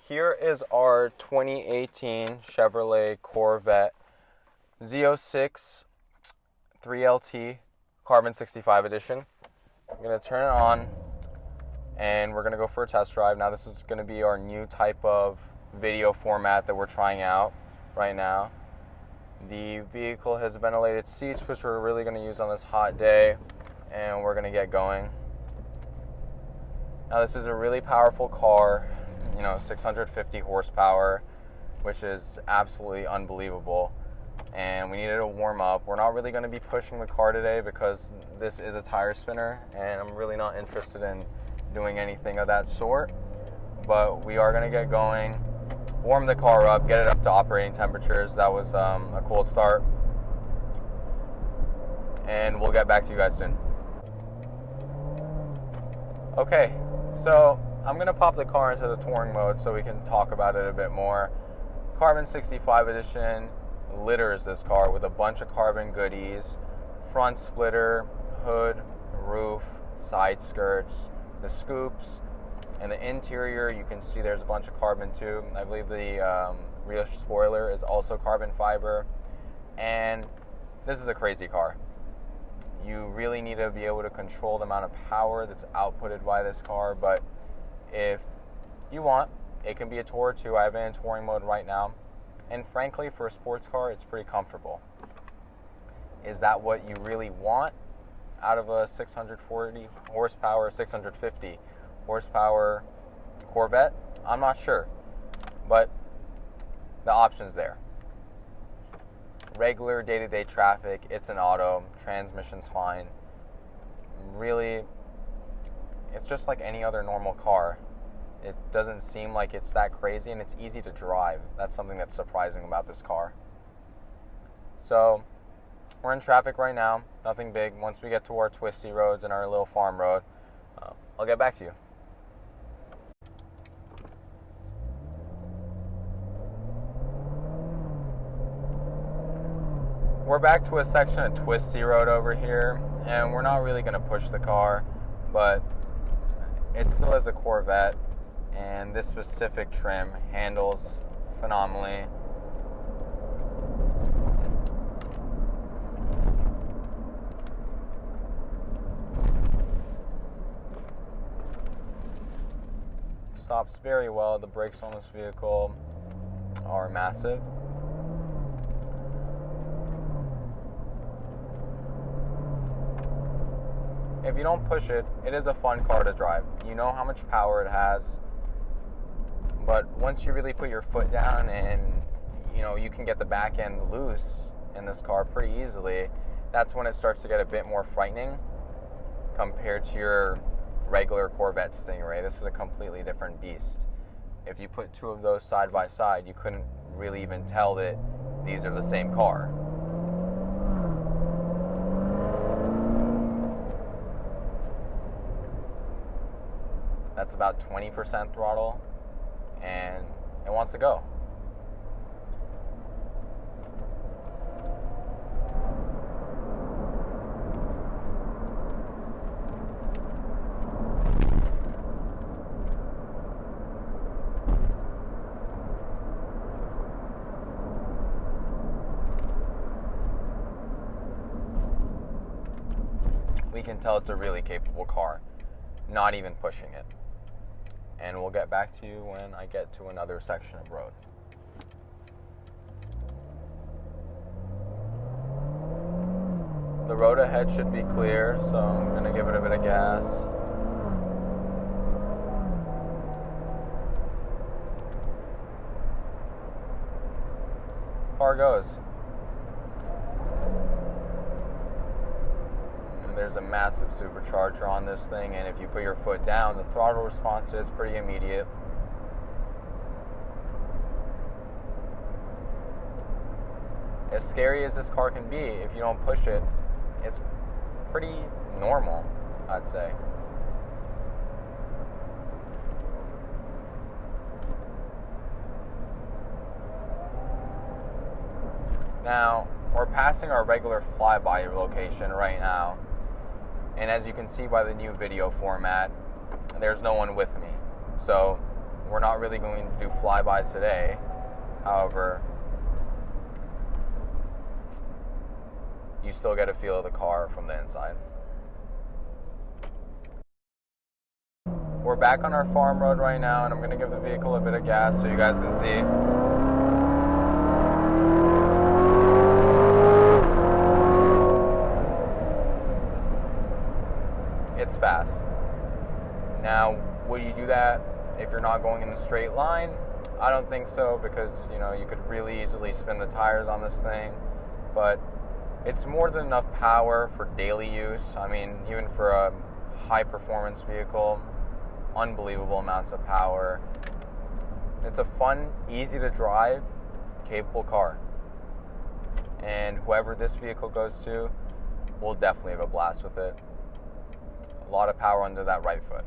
Here is our 2018 Chevrolet Corvette Z06 3LZ Carbon 65 edition. I'm going to turn it on and we're going to go for a test drive. Now this is going to be our new type of video format that we're trying out right now. The vehicle has ventilated seats, which we're really going to use on this hot day, and we're going to get going. Now this is a really powerful car, 650 horsepower, which is absolutely unbelievable, and we needed to warm up. We're not really going to be pushing the car today because this is a tire spinner and I'm really not interested in doing anything of that sort, but we are going to get going, warm the car up, get it up to operating temperatures. That was a cold start, and we'll get back to you guys soon. Okay, so I'm going to pop the car into the touring mode so we can talk about it a bit more. Carbon 65 edition litters this car with a bunch of carbon goodies: front splitter, hood, roof, side skirts, the scoops, and the interior. You can see there's a bunch of carbon too. I believe the rear spoiler is also carbon fiber, and this is a crazy car. You really need to be able to control the amount of power that's outputted by this car, but if you want, it can be a tour too. I have it in touring mode right now, and frankly, for a sports car, it's pretty comfortable. Is that what you really want out of a 640 horsepower, 650 horsepower Corvette? I'm not sure, but the option's there. Regular day-to-day traffic, it's an auto, transmission's fine. Really, it's just like any other normal car. It doesn't seem like it's that crazy, and it's easy to drive. That's something that's surprising about this car. So we're in traffic right now, nothing big. Once we get to our twisty roads and our little farm road, I'll get back to you. We're back to a section of twisty road over here, and we're not really going to push the car, but it still is a Corvette, and this specific trim handles phenomenally. Stops very well. The brakes on this vehicle are massive. If you don't push it, it is a fun car to drive. You know how much power it has, but once you really put your foot down and you can get the back end loose in this car pretty easily, that's when it starts to get a bit more frightening compared to your regular Corvette Stingray. This is a completely different beast. If you put two of those side by side, you couldn't really even tell that these are the same car. That's about 20% throttle, and it wants to go. We can tell it's a really capable car, not even pushing it. And we'll get back to you when I get to another section of road. The road ahead should be clear, so I'm going to give it a bit of gas. Car goes. There's a massive supercharger on this thing, and if you put your foot down, the throttle response is pretty immediate. As scary as this car can be, if you don't push it, it's pretty normal, I'd say. Now, we're passing our regular flyby location right now, and as you can see by the new video format, there's no one with me. So we're not really going to do flybys today. However, you still get a feel of the car from the inside. We're back on our farm road right now, and I'm going to give the vehicle a bit of gas so you guys can see. It's fast. Now, would you do that if you're not going in a straight line? I don't think so, because you could really easily spin the tires on this thing, but it's more than enough power for daily use. I mean, even for a high performance vehicle, unbelievable amounts of power. It's a fun, easy to drive, capable car, and whoever this vehicle goes to will definitely have a blast with it. A lot of power under that right foot.